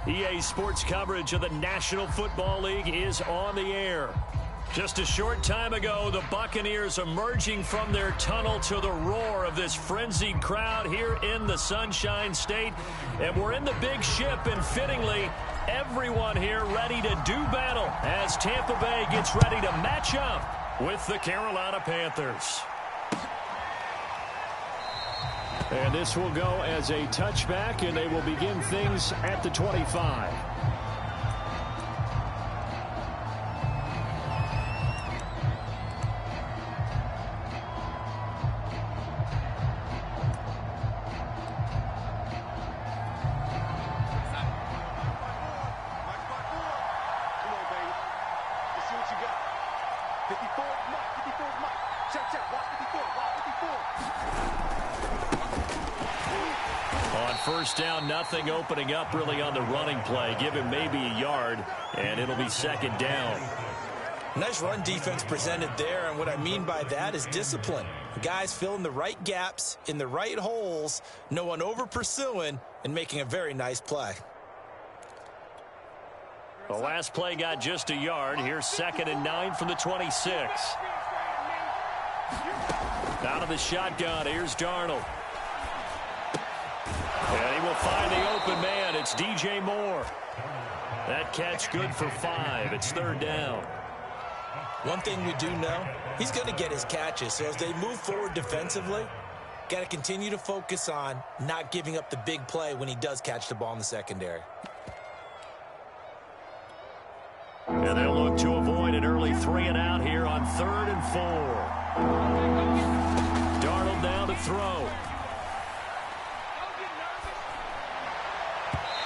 EA Sports coverage of the National Football League is on the air. Just a short time ago, the Buccaneers emerging from their tunnel to the roar of this frenzied crowd here in the Sunshine State. And we're in the big ship, and fittingly, everyone here ready to do battle as Tampa Bay gets ready to match up with the Carolina Panthers. And this will go as a touchback, and they will begin things at the 25. First down, nothing opening up really on the running play. Give him maybe a yard, and it'll be second down. Nice run defense presented there, and what I mean by that is discipline. The guys filling the right gaps in the right holes, no one over pursuing, and making a very nice play. The last play got just a yard. Here's 2nd and 9 from the 26. Out of the shotgun, here's Darnold. And he will find the open man. It's DJ Moore. That catch good for 5. It's 3rd down. One thing we do know, he's going to get his catches. So as they move forward defensively, got to continue to focus on not giving up the big play when he does catch the ball in the secondary. And they'll look to avoid an early 3 and out here on 3rd and 4. Darnold down to throw.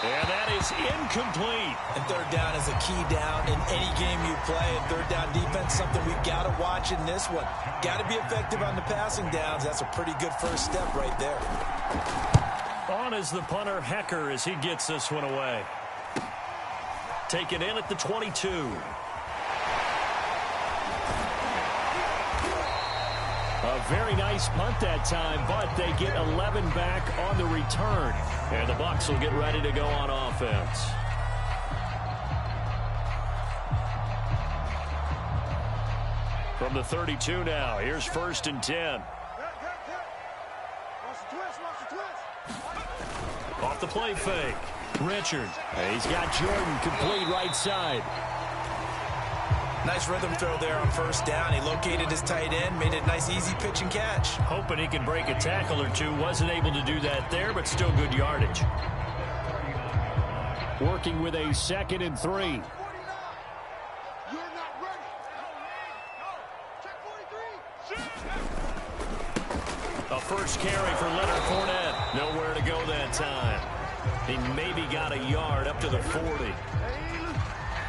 And that is incomplete. And 3rd down is a key down in any game you play. And 3rd down defense, something we've got to watch in this one. Got to be effective on the passing downs. That's a pretty good first step right there. On is the punter, Hecker, as he gets this one away. Taken in at the 22. A very nice punt that time, but they get 11 back on the return. And the Bucs will get ready to go on offense. From the 32 now, here's 1st and 10. Off the play fake. Richard. He's got Jordan complete right side. Nice rhythm throw there on 1st down. He located his tight end, made it a nice easy pitch and catch. Hoping he can break a tackle or two. Wasn't able to do that there, but still good yardage. Working with a 2nd and 3. A first carry for Leonard Fournette. Nowhere to go that time. He maybe got a yard up to the 40.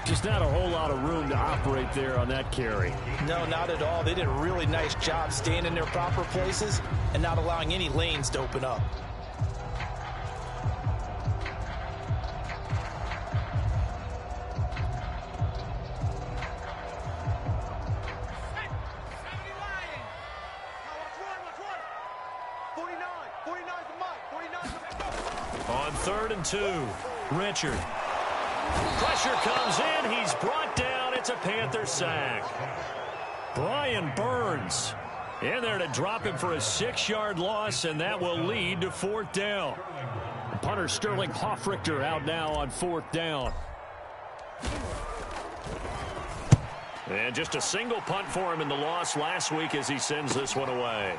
Just not a whole lot of room to operate there on that carry. No, not at all. They did a really nice job staying in their proper places and not allowing any lanes to open up. On 3rd and 2, Richard. Pressure comes in. He's brought down. It's a Panther sack. Brian Burns in there to drop him for a 6-yard loss, and that will lead to 4th down. Punter Sterling Hoffrichter out now on 4th down. And just a single punt for him in the loss last week as he sends this one away.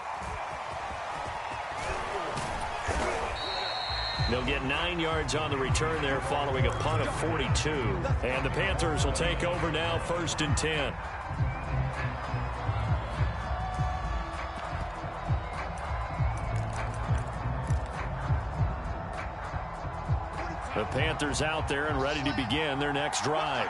They'll get 9 yards on the return there following a punt of 42. And the Panthers will take over now, 1st and 10. The Panthers out there and ready to begin their next drive.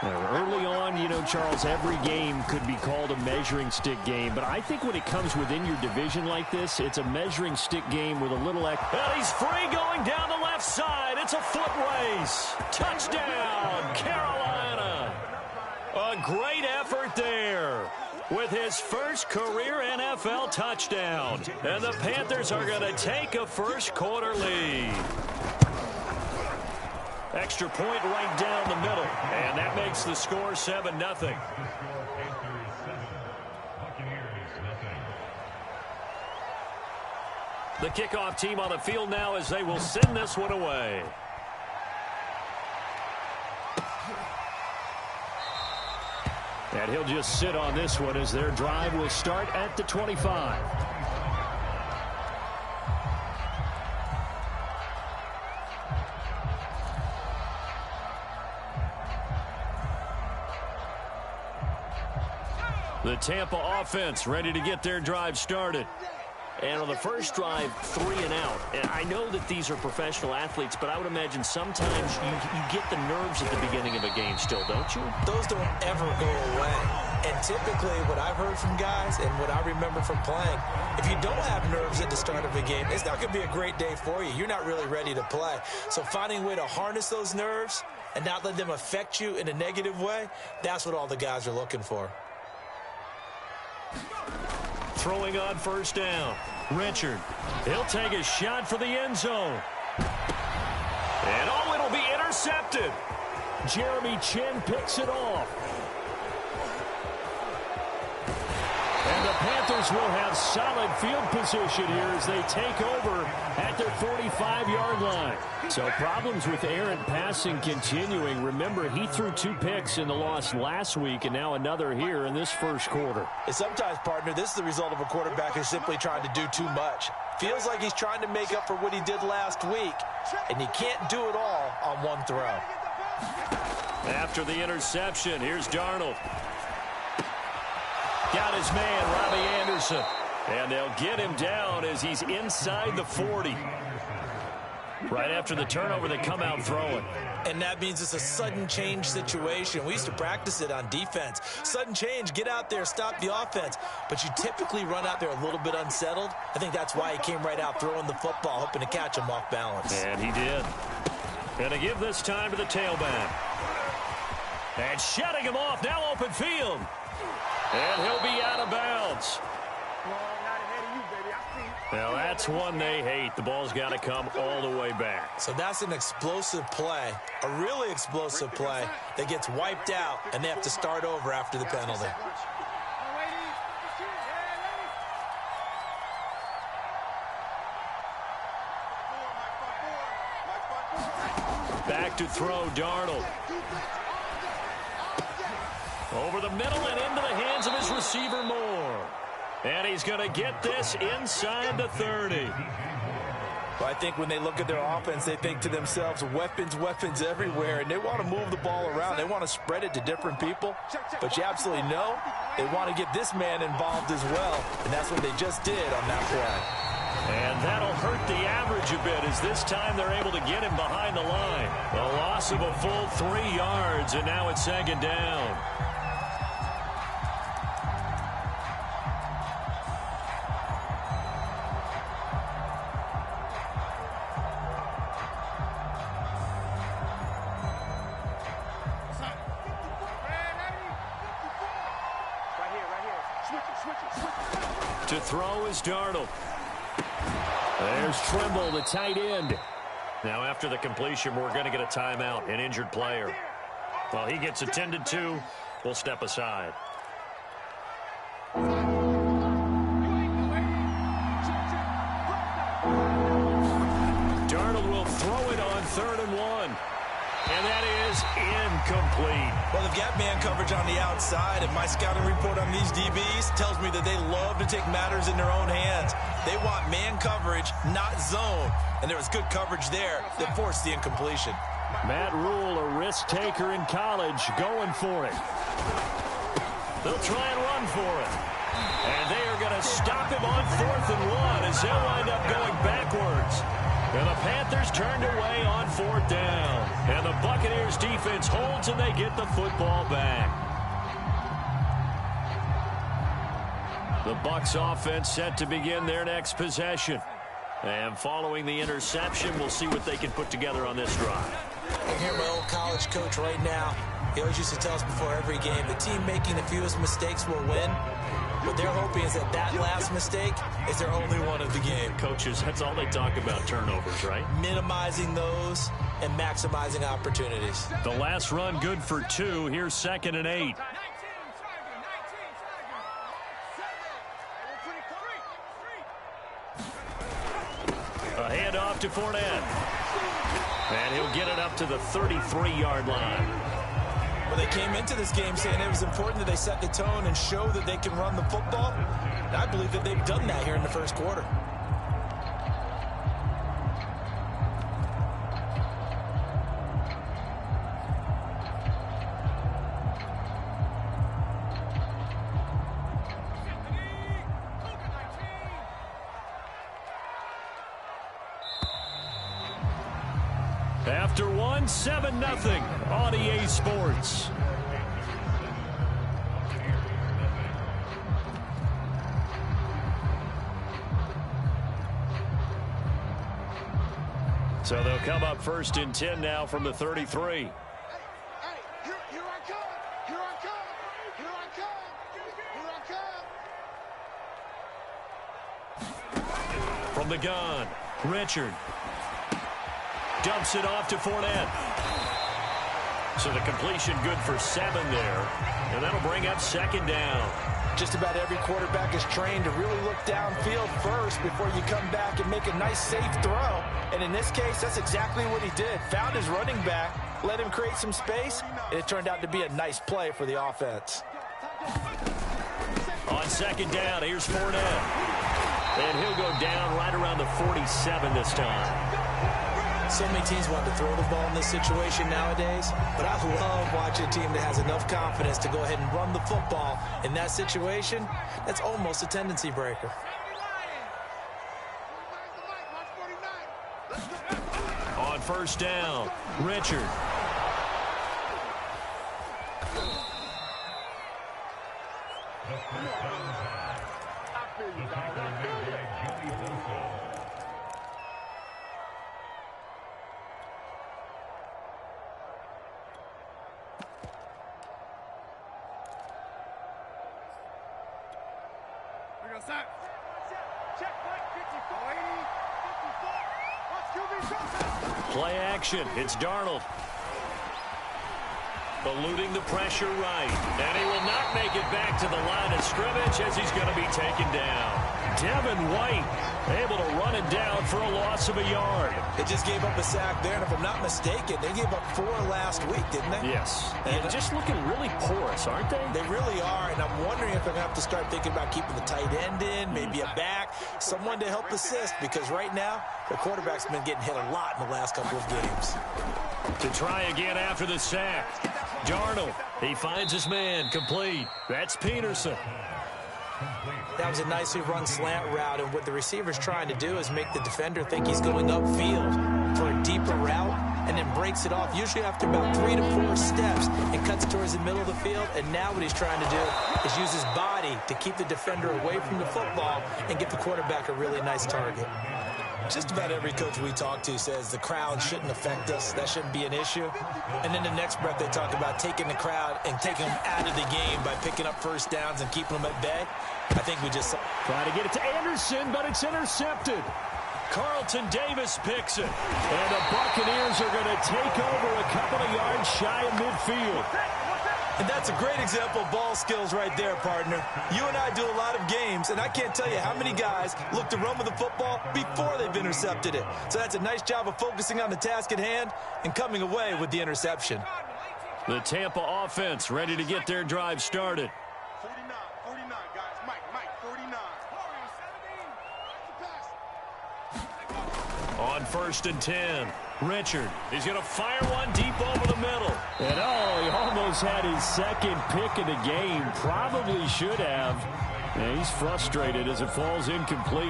Early on, you know, Charles, every game could be called a measuring stick game. But I think when it comes within your division like this, it's a measuring stick game with a little extra. And he's free going down the left side. It's a foot race. Touchdown, Carolina. A great effort there with his first career NFL touchdown. And the Panthers are going to take a first quarter lead. Extra point right down the middle. And that makes the score 7-0. The kickoff team on the field now as they will send this one away. And he'll just sit on this one as their drive will start at the 25. The Tampa offense ready to get their drive started. And on the first drive, 3 and out. And I know that these are professional athletes, but I would imagine sometimes you get the nerves at the beginning of a game still, don't you? Those don't ever go away. And typically what I've heard from guys and what I remember from playing, if you don't have nerves at the start of a game, it's not going to be a great day for you. You're not really ready to play. So finding a way to harness those nerves and not let them affect you in a negative way, that's what all the guys are looking for. Throwing on first down. Richard. He'll take a shot for the end zone. And it'll be intercepted. Jeremy Chin picks it off. And the Panthers will have solid field position here as they take over at their 45-yard line. So problems with errant passing continuing. Remember, he threw 2 picks in the loss last week and now another here in this first quarter. And sometimes, partner, this is the result of a quarterback who's simply trying to do too much. Feels like he's trying to make up for what he did last week, and you can't do it all on one throw. After the interception, here's Darnold. Got his man, Robbie Anderson. And they'll get him down as he's inside the 40. Right after the turnover, they come out throwing. And that means it's a sudden change situation. We used to practice it on defense. Sudden change, get out there, stop the offense. But you typically run out there a little bit unsettled. I think that's why he came right out throwing the football, hoping to catch him off balance. And he did. And to give this time to the tailback. And shutting him off, now open field. And he'll be out of bounds. Now that's one they hate. The ball's got to come all the way back. So that's an explosive play, a really explosive play that gets wiped out, and they have to start over after the penalty. Back to throw, Darnold. Over the middle and into the hands of his receiver, Moore. And he's going to get this inside the 30. Well, I think when they look at their offense, they think to themselves, weapons, weapons everywhere, and they want to move the ball around. They want to spread it to different people, but you absolutely know they want to get this man involved as well, and that's what they just did on that play. And that'll hurt the average a bit as this time they're able to get him behind the line. A loss of a full 3 yards, and now it's second down. To throw is Darnold. There's Trimble, the tight end. Now after the completion, we're going to get a timeout, an injured player. Well, he gets attended to. We'll step aside. Darnold will throw it on 3rd and 1. And that is incomplete. Well, they've got man coverage on the outside, and my scouting report on these DBs tells me that they love to take matters in their own hands. They want man coverage, not zone. And there was good coverage there that forced the incompletion. Matt Rule, a risk taker in college, going for it. They'll try and run for it. And they are going to stop him on 4th and 1 as they'll wind up going backwards. And the Panthers turned away on 4th down. And the Buccaneers defense holds and they get the football back. The Bucs offense set to begin their next possession. And following the interception, we'll see what they can put together on this drive. I hear my old college coach right now. He always used to tell us before every game, the team making the fewest mistakes will win. What they're hoping is that that last mistake is their only one of the game. Coaches, that's all they talk about, turnovers, right? Minimizing those and maximizing opportunities. The last run good for 2. Here's 2nd and 8. A handoff to Fournette. And he'll get it up to the 33-yard line. Well, they came into this game saying it was important that they set the tone and show that they can run the football. And I believe that they've done that here in the first quarter. After 7-0 on EA Sports. So they'll come up 1st and 10 now from the 33. From the gun, Richard. Dumps it off to Fournette. So the completion good for 7 there. And that'll bring up 2nd down. Just about every quarterback is trained to really look downfield first before you come back and make a nice, safe throw. And in this case, that's exactly what he did. Found his running back, let him create some space, and it turned out to be a nice play for the offense. On 2nd down, here's Fournette. And he'll go down right around the 47 this time. So many teams want to throw the ball in this situation nowadays, but I love watching a team that has enough confidence to go ahead and run the football in that situation. That's almost a tendency breaker. On 1st down, Richard. Play action. It's Darnold. Eluding the pressure right. And he will not make it back to the line of scrimmage as he's going to be taken down. Devin White able to run it down for a loss of a yard. They just gave up a sack there, and if I'm not mistaken, they gave up 4 last week, didn't they? Yes. And just looking really porous, aren't they? They really are, and I'm wondering if they're going to have to start thinking about keeping the tight end in, maybe a back, someone to help assist, because right now, the quarterback's been getting hit a lot in the last couple of games. To try again after the sack. Darnold, he finds his man, complete. That's Peterson. That was a nicely run slant route, and what the receiver's trying to do is make the defender think he's going upfield for a deeper route, and then breaks it off, usually after about 3 to 4 steps, and cuts towards the middle of the field. And now what he's trying to do is use his body to keep the defender away from the football and give the quarterback a really nice target. Just about every coach we talk to says the crowd shouldn't affect us. That shouldn't be an issue. And then the next breath they talk about taking the crowd and taking them out of the game by picking up first downs and keeping them at bay. I think we just try to get it to Anderson, but it's intercepted. Carlton Davis picks it. And the Buccaneers are going to take over a couple of yards shy of midfield. And that's a great example of ball skills right there, partner. You and I do a lot of games, and I can't tell you how many guys look to run with the football before they've intercepted it. So that's a nice job of focusing on the task at hand and coming away with the interception. The Tampa offense ready to get their drive started. 49, guys. Mike, 49. On 1st and 10, Richard. He's going to fire one deep over the middle. And he almost had his second pick of the game. Probably should have. And he's frustrated as it falls incomplete.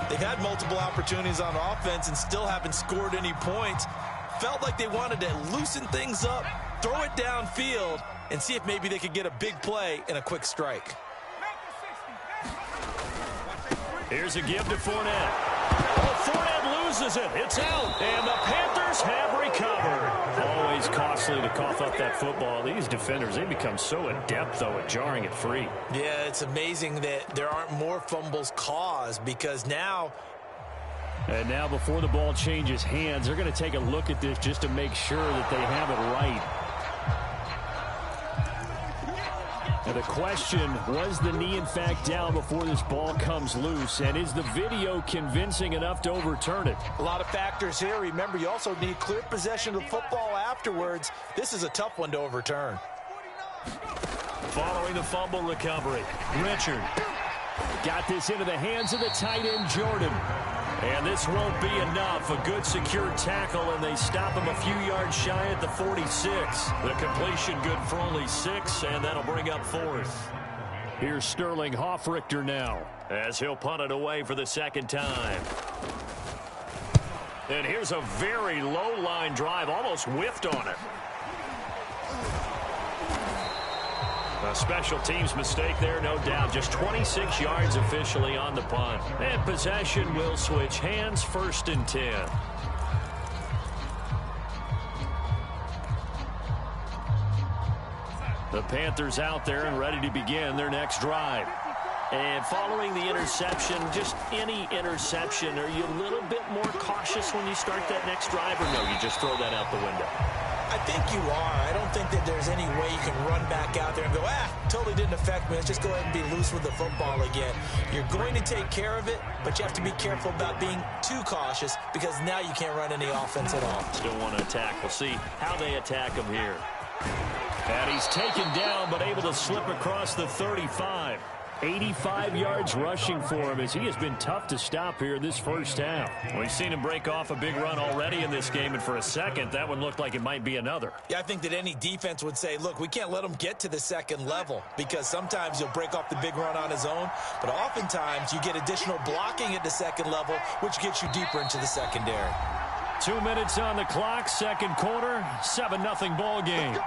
They've had multiple opportunities on offense and still haven't scored any points. Felt like they wanted to loosen things up, throw it downfield, and see if maybe they could get a big play and a quick strike. Here's a give to Fournette. Fournette loses it. It's out. And the Panthers have recovered. Always costly to cough up that football. These defenders, they become so adept, though, at jarring it free. Yeah, it's amazing that there aren't more fumbles caused because now... And now before the ball changes hands, they're going to take a look at this just to make sure that they have it right. And the question, was the knee in fact down before this ball comes loose? And is the video convincing enough to overturn it? A lot of factors here. Remember, you also need clear possession of the football afterwards. This is a tough one to overturn. Following the fumble recovery, Richard got this into the hands of the tight end, Jordan. And this won't be enough. A good secure tackle, and they stop him a few yards shy at the 46. The completion good for only 6, and that'll bring up 4th. Here's Sterling Hoffrichter now, as he'll punt it away for the second time. And here's a very low-line drive, almost whiffed on it. A special teams mistake there, no doubt. Just 26 yards officially on the punt. And possession will switch hands, 1st and 10. The Panthers out there and ready to begin their next drive. And following the interception, just any interception, are you a little bit more cautious when you start that next drive, or no, you just throw that out the window? I think you are. I don't think that there's any way you can run back out there and go, totally didn't affect me. Let's just go ahead and be loose with the football again. You're going to take care of it, but you have to be careful about being too cautious because now you can't run any offense at all. Still want to attack. We'll see how they attack him here. And he's taken down, but able to slip across the 35. 85 yards rushing for him as he has been tough to stop here this first half. We've seen him break off a big run already in this game, and for a second, that one looked like it might be another. Yeah, I think that any defense would say, look, we can't let him get to the second level because sometimes he'll break off the big run on his own, but oftentimes you get additional blocking at the second level, which gets you deeper into the secondary. 2 minutes on the clock, second quarter, 7-0 ball game.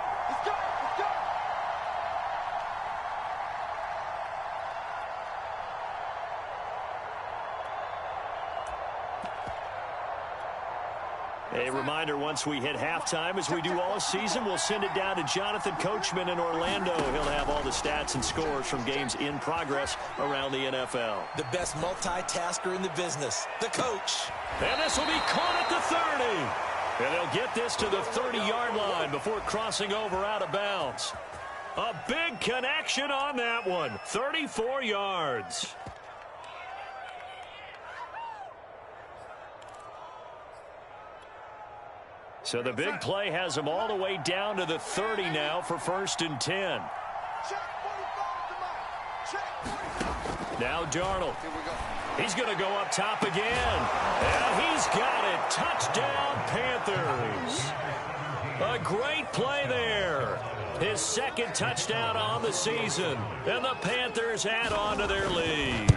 A reminder, once we hit halftime, as we do all season, we'll send it down to Jonathan Coachman in Orlando. He'll have all the stats and scores from games in progress around the NFL. The best multitasker in the business, the coach. And this will be caught at the 30. And they'll get this to the 30-yard line before crossing over out of bounds. A big connection on that one, 34 yards. So the big play has them all the way down to the 30 now for 1st and 10. Now Darnold. He's going to go up top again. And he's got it. Touchdown, Panthers. A great play there. His second touchdown on the season. And the Panthers add on to their lead.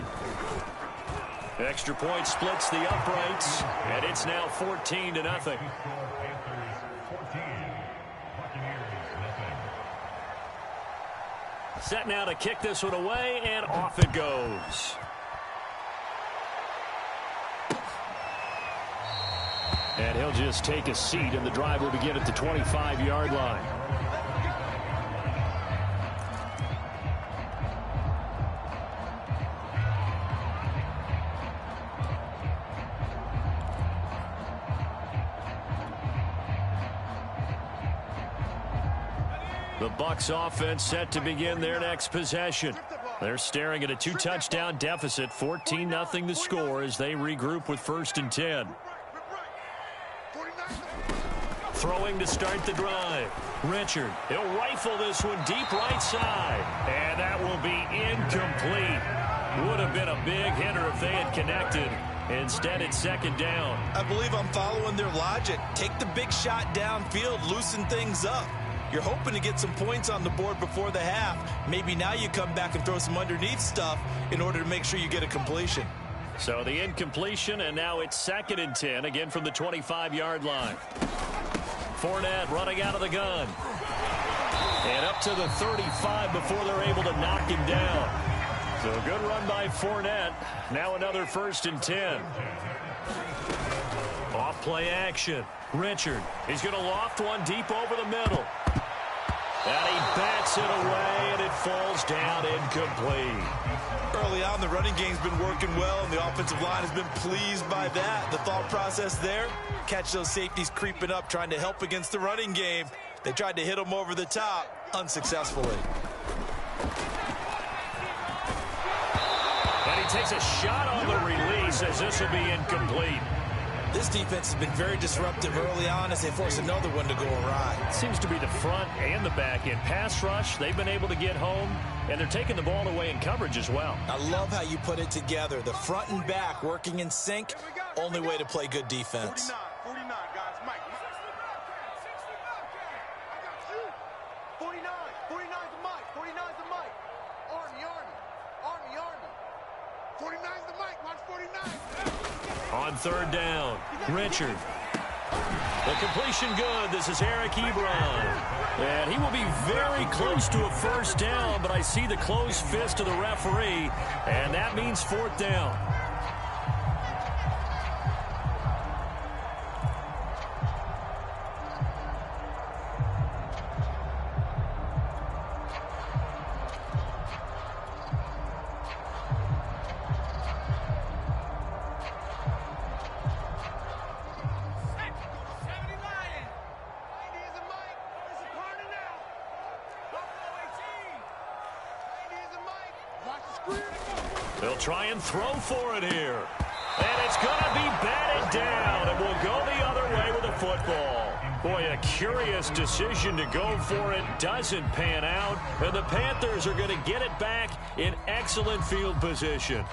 Extra point splits the uprights. And it's now 14-0. Set now to kick this one away, and off it goes. And he'll just take a seat, and the drive will begin at the 25-yard line. The Bucs offense set to begin their next possession. They're staring at a 2-touchdown deficit, 14-0 the score as they regroup with 1st and 10. Throwing to start the drive. Richard, he'll rifle this one deep right side. And that will be incomplete. Would have been a big hitter if they had connected. Instead, it's 2nd down. I believe I'm following their logic. Take the big shot downfield, loosen things up. You're hoping to get some points on the board before the half. Maybe now you come back and throw some underneath stuff in order to make sure you get a completion. So the incompletion, and now it's 2nd and 10, again from the 25-yard line. Fournette running out of the gun. And up to the 35 before they're able to knock him down. So a good run by Fournette. Now another 1st and 10. Off play action. Richard, he's going to loft one deep over the middle. And he bats it away, and it falls down incomplete. Early on, the running game's been working well, and the offensive line has been pleased by that. The thought process there, catch those safeties creeping up, trying to help against the running game. They tried to hit them over the top, unsuccessfully. And he takes a shot on the release, as this will be incomplete. This defense has been very disruptive early on as they force another one to go awry. Seems to be the front and the back end. Pass rush, they've been able to get home, and they're taking the ball away in coverage as well. I love how you put it together. The front and back working in sync, only way to play good defense. 49, guys. Mike. 49. 49's the Mike. 49's the Mike. Army. 49's the Mike. Watch 49. On third down, Richard. The completion good. This is Eric Ebron. And he will be very close to a first down, but I see the closed fist of the referee, and that means fourth down. They'll try and throw for it here. And it's going to be batted down, and we'll go the other way with the football. Boy, a curious decision to go for it. Doesn't pan out, and the Panthers are going to get it back in excellent field position.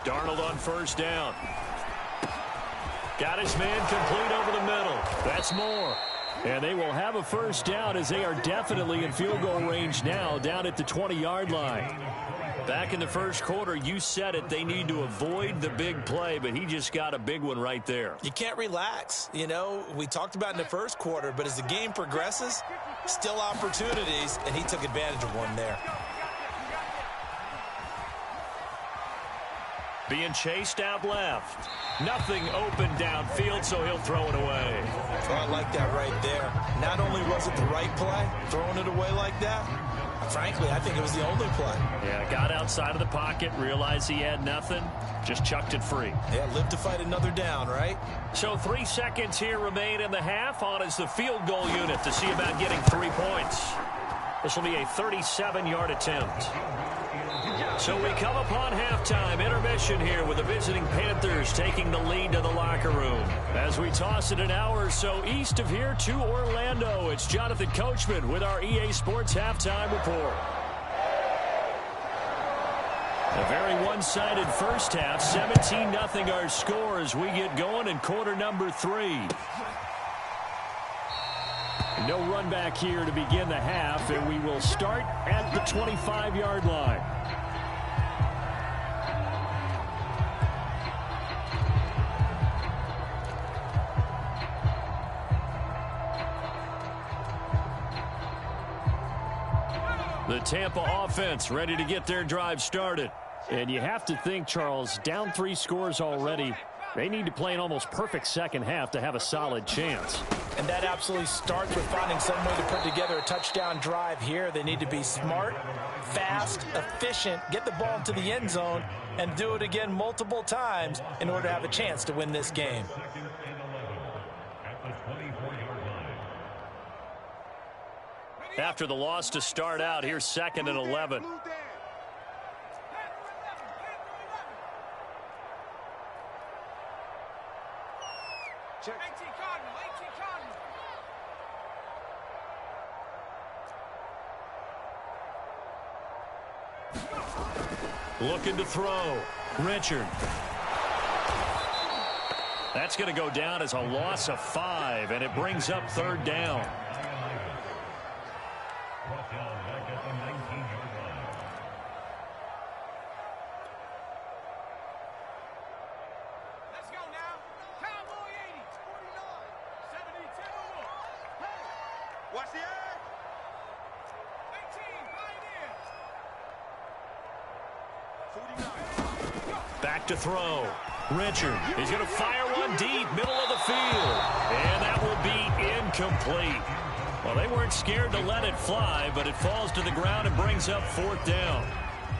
Darnold on first down. Got his man complete over the middle. That's more. And they will have a first down as they are definitely in field goal range now, down at the 20-yard line. Back in the first quarter, you said it, they need to avoid the big play, but he just got a big one right there. You can't relax. You know, we talked about in the first quarter, but as the game progresses, still opportunities, and he took advantage of one there. Being chased out left. Nothing open downfield, so he'll throw it away. Oh, I like that right there. Not only was it the right play, throwing it away like that, frankly, I think it was the only play. Yeah, got outside of the pocket, realized he had nothing, just chucked it free. Yeah, live to fight another down, right? So 3 seconds here remain in the half. On is the field goal unit to see about getting 3 points. This will be a 37-yard attempt. So we come upon halftime intermission here with the visiting Panthers taking the lead to the locker room. As we toss it an hour or so east of here to Orlando, it's Jonathan Coachman with our EA Sports Halftime Report. A very one-sided first half, 17-0 our score as we get going in quarter number 3. No run back here to begin the half, and we will start at the 25-yard line. The Tampa offense ready to get their drive started. And you have to think, Charles, down 3 scores already. They need to play an almost perfect second half to have a solid chance. And that absolutely starts with finding some way to put together a touchdown drive here. They need to be smart, fast, efficient, get the ball into the end zone, and do it again multiple times in order to have a chance to win this game. After the loss to start out, here's 2nd and 11. Check. Looking to throw. Richard. That's going to go down as a loss of 5, and it brings up 3rd down. Back to throw. Richard, he's going to fire one deep, middle of the field. And that will be incomplete. Well, they weren't scared to let it fly, but it falls to the ground and brings up 4th down.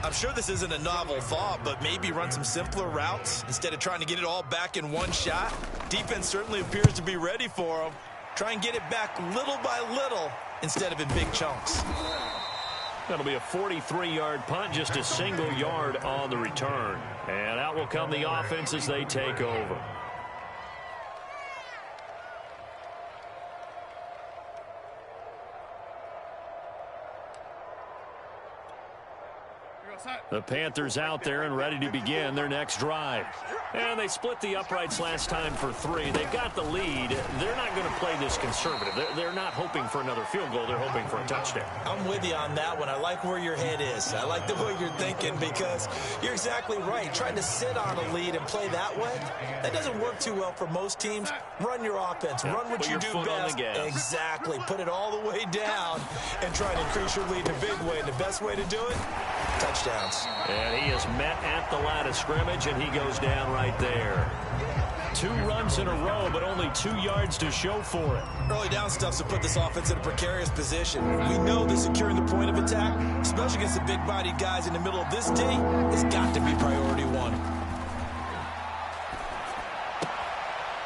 I'm sure this isn't a novel thought, but maybe run some simpler routes instead of trying to get it all back in one shot. Defense certainly appears to be ready for them. Try and get it back little by little instead of in big chunks. That'll be a 43-yard punt, just a single yard on the return. And out will come the offense as they take over. The Panthers out there and ready to begin their next drive. And they split the uprights last time for 3. They've got the lead. They're not going to play this conservative. They're not hoping for another field goal. They're hoping for a touchdown. I'm with you on that one. I like where your head is. I like the way you're thinking because you're exactly right. Trying to sit on a lead and play that way, that doesn't work too well for most teams. Run your offense. Run what you do best. Exactly. Put it all the way down and try to increase your lead in a big way. And the best way to do it, touchdowns. And he is met at the line of scrimmage, and he goes down right there. 2 runs in a row, but only 2 yards to show for it. Early down stuff's to put this offense in a precarious position. We know that securing the point of attack, especially against the big-bodied guys in the middle of this D, has got to be priority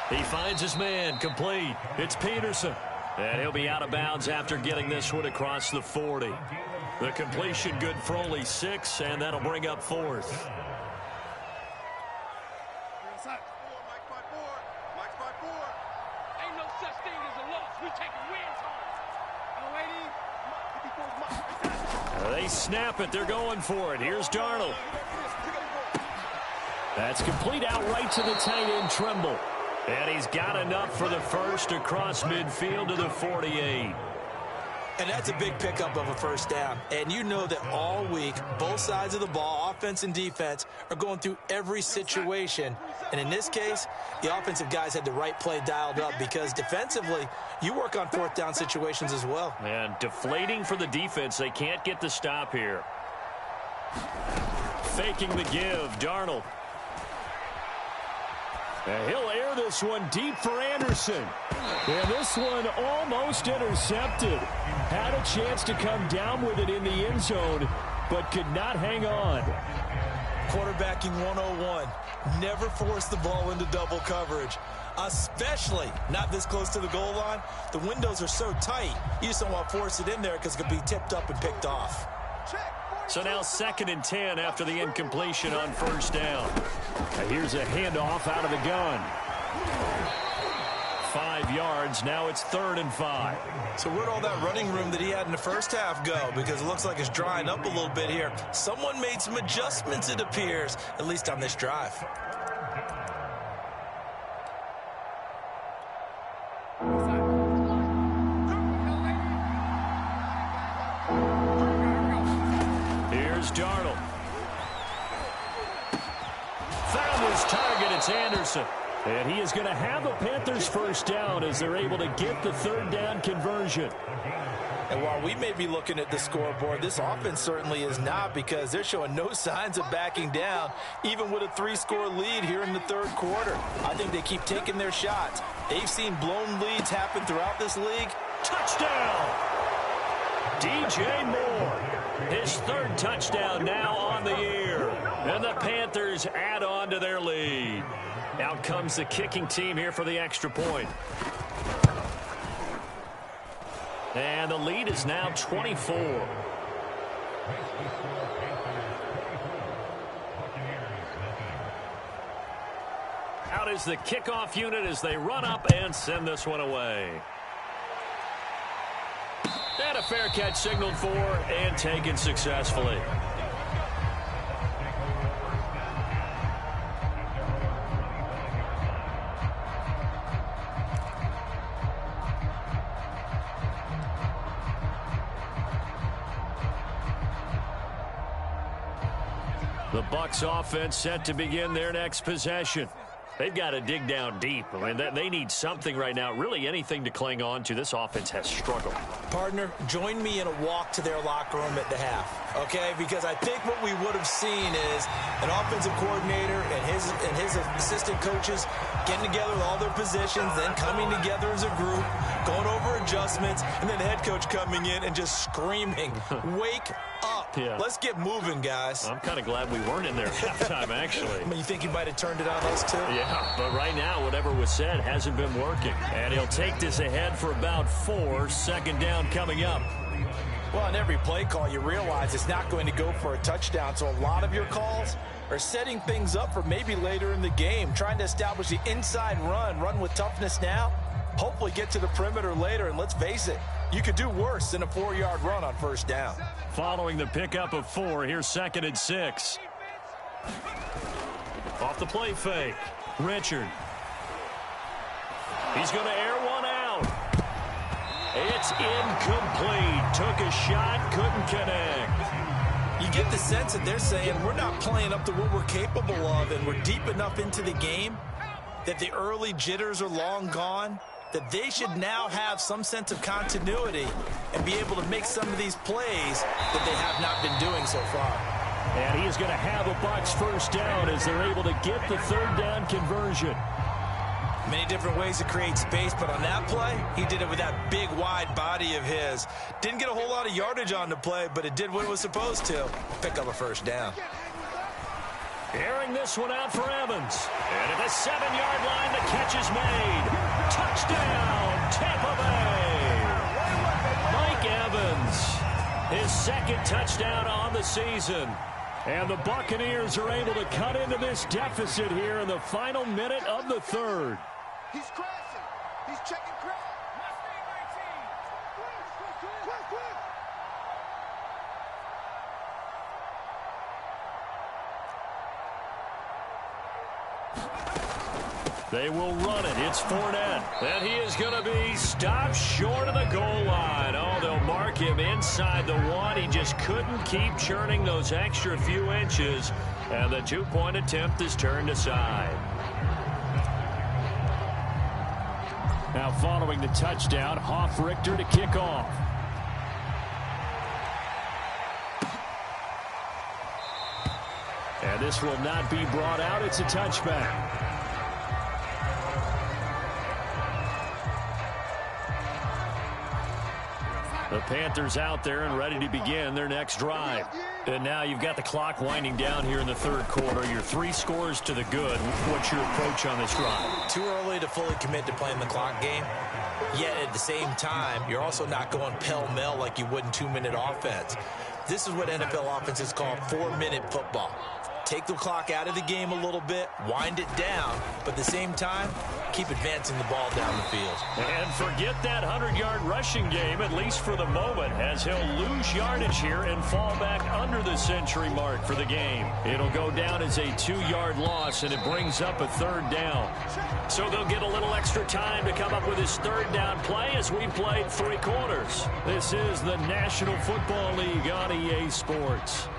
1. He finds his man, complete. It's Peterson. And he'll be out of bounds after getting this one across the 40. The completion good for only 6, and that'll bring up 4th. Ain't no such thing as a loss. We take wins home. They snap it. They're going for it. Here's Darnold. That's complete out right to the tight end, Trimble. And he's got enough for the first across midfield to the 48. And that's a big pickup of a first down. And you know that all week, both sides of the ball, offense and defense, are going through every situation. And in this case, the offensive guys had the right play dialed up because defensively, you work on 4th down situations as well. And deflating for the defense. They can't get the stop here. Faking the give, Darnold. And he'll air this one deep for Anderson. And this one almost intercepted. Had a chance to come down with it in the end zone, but could not hang on. Quarterbacking 101. Never force the ball into double coverage, especially not this close to the goal line. The windows are so tight, you just don't want to force it in there because it could be tipped up and picked off. So now 2nd and 10 after the incompletion on first down. Now here's a handoff out of the gun. 5 yards. Now it's 3rd and 5. So where'd all that running room that he had in the first half go? Because it looks like it's drying up a little bit here. Someone made some adjustments, it appears, at least on this drive. Here's Darnold. Found his target. It's Anderson. And he is going to have a Panthers first down as they're able to get the 3rd down conversion. And while we may be looking at the scoreboard, this offense certainly is not because they're showing no signs of backing down, even with a 3-score lead here in the 3rd quarter. I think they keep taking their shots. They've seen blown leads happen throughout this league. Touchdown! DJ Moore. His 3rd touchdown now on the year. And the Panthers add on to their lead. Out comes the kicking team here for the extra point. And the lead is now 24. Out is the kickoff unit as they run up and send this one away. And a fair catch signaled for and taken successfully. The Bucs offense set to begin their next possession. They've got to dig down deep. I mean, they need something right now, really anything to cling on to. This offense has struggled. Partner, join me in a walk to their locker room at the half, okay? Because I think what we would have seen is an offensive coordinator and his assistant coaches getting together with all their positions, then coming together as a group, going over adjustments, and then the head coach coming in and just screaming, wake up. Yeah. Let's get moving, guys. I'm kind of glad we weren't in there at halftime, actually. I mean, you think he might have turned it on us, too? Yeah, but right now, whatever was said hasn't been working. And he'll take this ahead for about 4. Second down coming up. Well, on every play call, you realize it's not going to go for a touchdown. So a lot of your calls are setting things up for maybe later in the game, trying to establish the inside run with toughness now, hopefully get to the perimeter later. And let's face it, you could do worse than a 4-yard run on first down. Following the pickup of 4, here's 2nd and 6. Off the play fake, Richard. He's going to air one out. It's incomplete. Took a shot, couldn't connect. You get the sense that they're saying we're not playing up to what we're capable of, and we're deep enough into the game that the early jitters are long gone, that they should now have some sense of continuity and be able to make some of these plays that they have not been doing so far. And he is going to have a Bucs first down as they're able to get the 3rd down conversion. Many different ways to create space, but on that play, he did it with that big, wide body of his. Didn't get a whole lot of yardage on the play, but it did what it was supposed to. Pick up a first down. Airing this one out for Evans. And at the 7-yard line, the catch is made. Touchdown, Tampa Bay. Mike Evans, his 2nd touchdown on the season. And the Buccaneers are able to cut into this deficit here in the final minute of the 3rd. He's crashing. He's checking crash. They will run it. It's Fournette. And he is going to be stopped short of the goal line. Oh, they'll mark him inside the 1. He just couldn't keep churning those extra few inches. And the 2-point attempt is turned aside. Now following the touchdown, Hoff-Richter to kick off. And this will not be brought out. It's a touchback. The Panthers out there and ready to begin their next drive. And now you've got the clock winding down here in the 3rd quarter. Your 3 scores to the good. What's your approach on this drive? Too early to fully commit to playing the clock game. Yet at the same time, you're also not going pell-mell like you would in 2-minute offense. This is what NFL offenses call 4-minute football. Take the clock out of the game a little bit, wind it down, but at the same time, keep advancing the ball down the field. And forget that 100-yard rushing game, at least for the moment, as he'll lose yardage here and fall back under the century mark for the game. It'll go down as a 2-yard loss, and it brings up a 3rd down. So they'll get a little extra time to come up with his 3rd down play as we've played 3 quarters. This is the National Football League on EA Sports.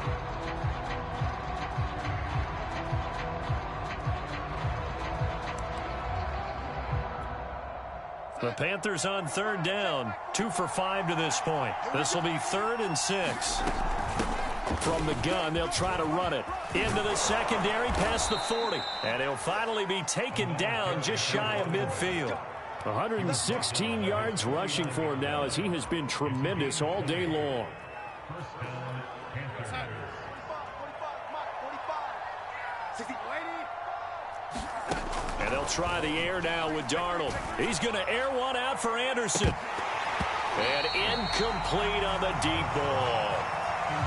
The Panthers on 3rd down, 2 for 5 to this point. This will be 3rd and 6. From the gun, they'll try to run it. Into the secondary, past the 40. And he'll finally be taken down just shy of midfield. 116 yards rushing for him now as he has been tremendous all day long. And they'll try the air now with Darnold. He's going to air one out for Anderson. And incomplete on the deep ball.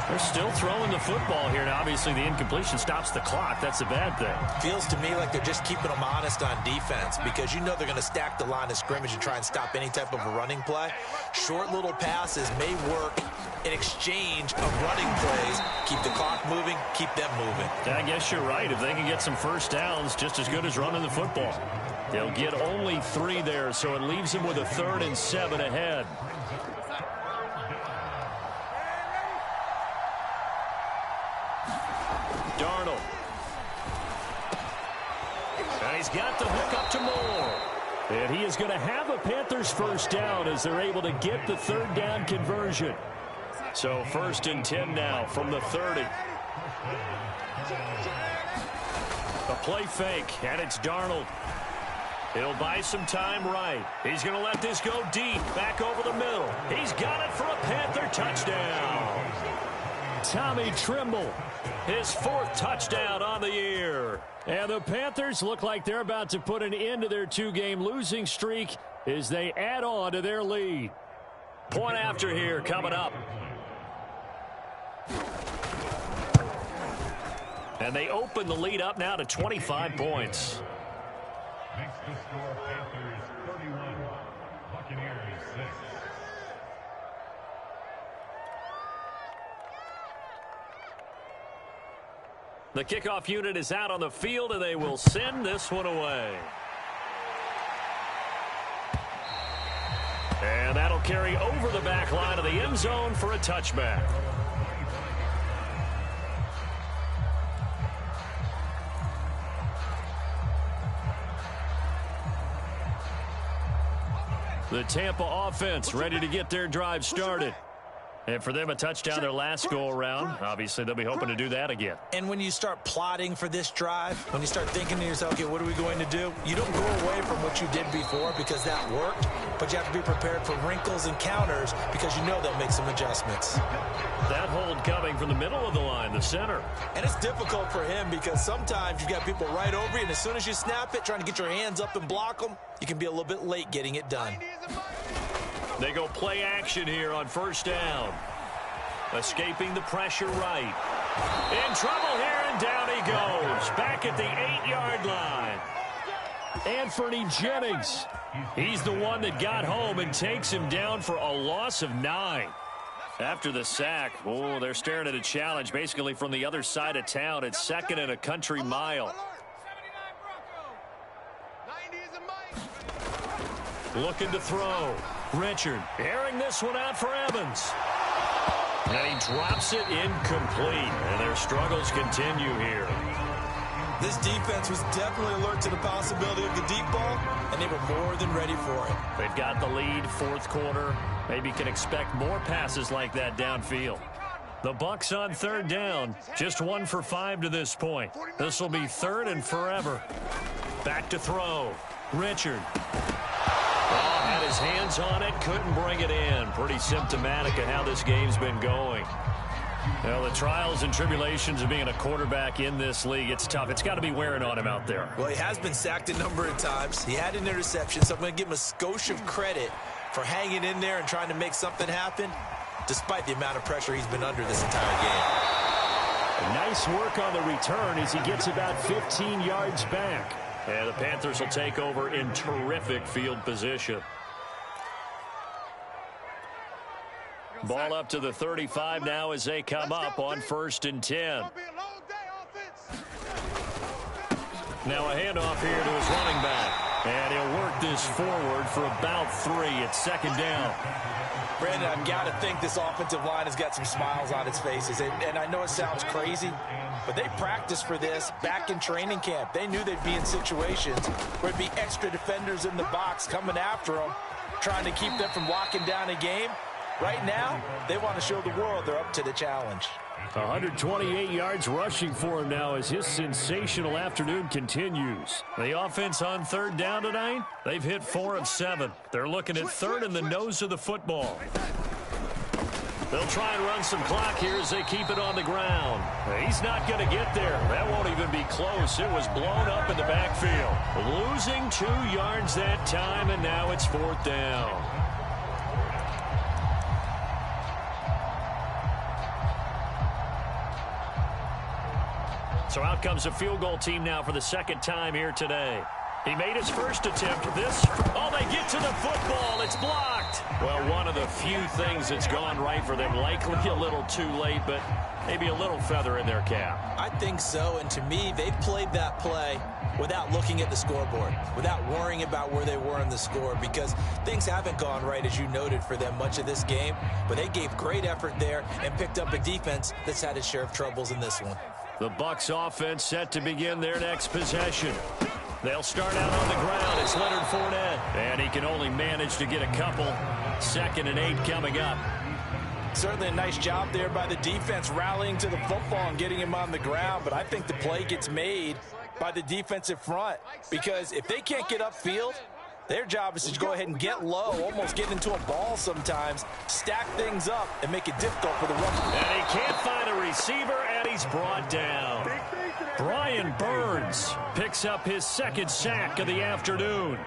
They're still throwing the football here. Now, obviously, the incompletion stops the clock. That's a bad thing. Feels to me like they're just keeping them honest on defense because you know they're going to stack the line of scrimmage and try and stop any type of a running play. Short little passes may work in exchange of running plays. Keep the clock moving, keep them moving. I guess you're right. If they can get some first downs, just as good as running the football. They'll get only 3 there, so it leaves them with a 3rd and 7 ahead. Darnold. And he's got the hook up to Moore. And he is going to have a Panthers first down as they're able to get the third down conversion. So 1st and 10 now from the 30. A play fake, and it's Darnold. He'll buy some time right. He's going to let this go deep, back over the middle. He's got it for a Panther touchdown. Tommy Trimble, his 4th touchdown on the year. And the Panthers look like they're about to put an end to their 2-game losing streak as they add on to their lead. Point after here coming up. And they open the lead up now to 25 points. Makes the score Panthers 31, Buccaneers 6. The kickoff unit is out on the field, and they will send this one away. And that'll carry over the back line of the end zone for a touchback. The Tampa offense ready to get their drive started. And for them, a touchdown their last go-around. Obviously, they'll be hoping to do that again. And when you start plotting for this drive, when you start thinking to yourself, okay, what are we going to do? You don't go away from what you did before because that worked, but you have to be prepared for wrinkles and counters because you know they'll make some adjustments. That hold coming from the middle of the line, the center. And it's difficult for him because sometimes you've got people right over you, and as soon as you snap it, trying to get your hands up and block them, you can be a little bit late getting it done. They go play action here on 1st down. Escaping the pressure right. In trouble here, and down he goes. Back at the 8-yard line. Anthony Jennings. He's the one that got home and takes him down for a loss of 9. After the sack, oh, they're staring at a challenge basically from the other side of town. It's 2nd and a country mile. Looking to throw. Richard airing this one out for Evans. And he drops it incomplete. And their struggles continue here. This defense was definitely alert to the possibility of the deep ball, and they were more than ready for it. They've got the lead, 4th quarter. Maybe can expect more passes like that downfield. The Bucs on 3rd down. Just 1 for 5 to this point. This will be 3rd and forever. Back to throw. Richard. Had his hands on it, couldn't bring it in. Pretty symptomatic of how this game's been going. Well, the trials and tribulations of being a quarterback in this league, it's tough. It's got to be wearing on him out there. Well, he has been sacked a number of times. He had an interception, so I'm going to give him a skosh of credit for hanging in there and trying to make something happen, despite the amount of pressure he's been under this entire game. Nice work on the return as he gets about 15 yards back. And the Panthers will take over in terrific field position. Ball up to the 35 now as they come up on 1st and 10. Now a handoff here to his running back. And he'll work this forward for about 3 at 2nd down. Brandon, I've got to think this offensive line has got some smiles on its faces. And I know it sounds crazy, but they practiced for this back in training camp. They knew they'd be in situations where there'd be extra defenders in the box coming after them, trying to keep them from locking down a game. Right now, they want to show the world they're up to the challenge. 128 yards rushing for him now as his sensational afternoon continues. The offense on 3rd down tonight, they've hit 4 of 7. They're looking at 3rd in the nose of the football. They'll try and run some clock here as they keep it on the ground. He's not going to get there. That won't even be close. It was blown up in the backfield. Losing 2 yards that time, and now it's 4th down. So out comes a field goal team now for the 2nd time here today. He made his first attempt. They get to the football. It's blocked. Well, one of the few things that's gone right for them. Likely a little too late, but maybe a little feather in their cap. I think so, and to me, they played that play without looking at the scoreboard, without worrying about where they were in the score, because things haven't gone right, as you noted, for them much of this game. But they gave great effort there and picked up a defense that's had its share of troubles in this one. The Bucs offense set to begin their next possession. They'll start out on the ground. It's Leonard Fournette. And he can only manage to get a couple. 2nd and 8 coming up. Certainly a nice job there by the defense rallying to the football and getting him on the ground. But I think the play gets made by the defensive front. Because if they can't get upfield, their job is to go ahead and get low, almost get into a ball sometimes, stack things up, and make it difficult for the run. And he can't find a receiver, and he's brought down. Brian Burns picks up his 2nd sack of the afternoon.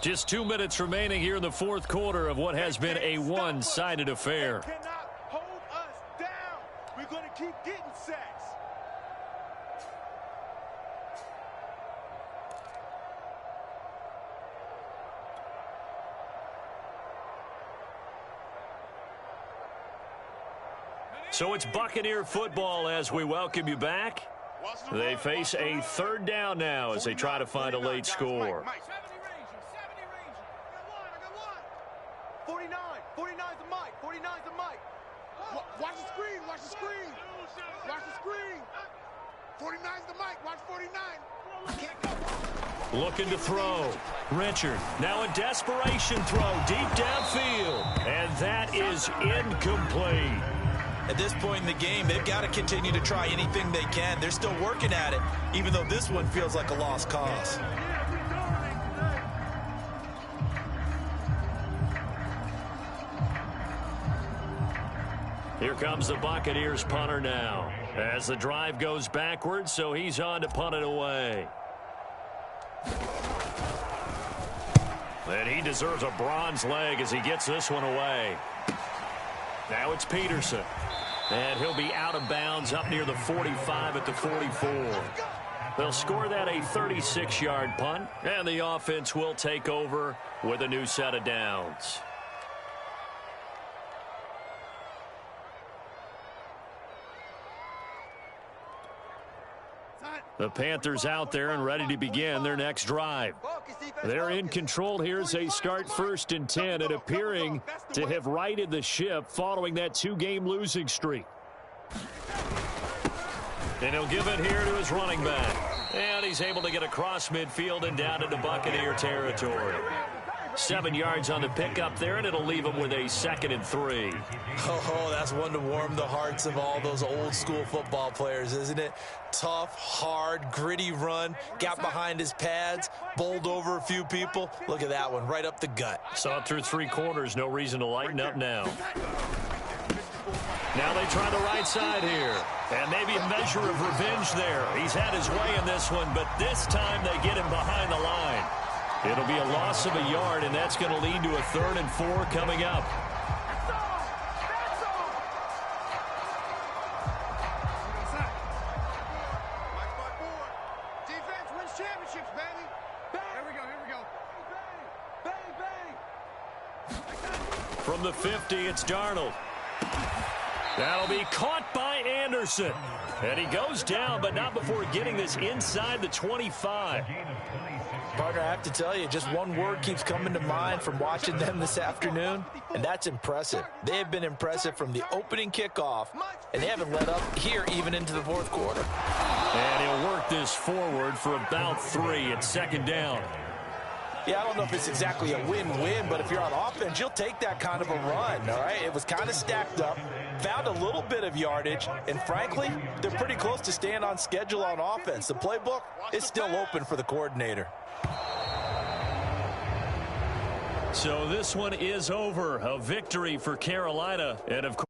Just 2 minutes remaining here in the 4th quarter of what has been a one-sided affair. They cannot hold us down. We're going to keep getting sacks. So it's Buccaneer football as we welcome you back. They face a 3rd down now as they try to find a late score. 49. 49's the mic. 49's the mic. Watch the screen. Watch the screen. Watch the screen. 49's the mic. Watch 49. Looking to throw. Richard, now a desperation throw deep downfield. And that is incomplete. At this point in the game, they've got to continue to try anything they can. They're still working at it, even though this one feels like a lost cause. Here comes the Buccaneers punter now. As the drive goes backwards, so he's on to punt it away. And he deserves a bronze leg as he gets this one away. Now it's Peterson. And he'll be out of bounds up near the 45 at the 44. They'll score that a 36-yard punt, and the offense will take over with a new set of downs. The Panthers out there and ready to begin their next drive. They're in control here as they start 1st and 10 and appearing to have righted the ship following that 2-game losing streak. And he'll give it here to his running back. And he's able to get across midfield and down into Buccaneer territory. 7 yards on the pickup there, and it'll leave him with a 2nd and 3. Oh, that's one to warm the hearts of all those old-school football players, isn't it? Tough, hard, gritty run, got behind his pads, bowled over a few people. Look at that one, right up the gut. Saw it through 3 quarters, no reason to lighten up now. Now they try the right side here. And maybe a measure of revenge there. He's had his way in this one, but this time they get him behind the line. It'll be a loss of a yard, and that's going to lead to a 3rd and 4 coming up. Defense wins championships, baby. Here we go. Bang. From the 50, it's Darnold. That'll be caught by Anderson. And he goes down, but not before getting this inside the 25. Partner, I have to tell you, just one word keeps coming to mind from watching them this afternoon, and that's impressive. They have been impressive from the opening kickoff, and they haven't let up here even into the 4th quarter. And he'll work this forward for about 3. It's 2nd down. Yeah, I don't know if it's exactly a win-win, but if you're on offense, you'll take that kind of a run, all right? It was kind of stacked up, found a little bit of yardage, and frankly, they're pretty close to staying on schedule on offense. The playbook is still open for the coordinator. So this one is over. A victory for Carolina. And, of course,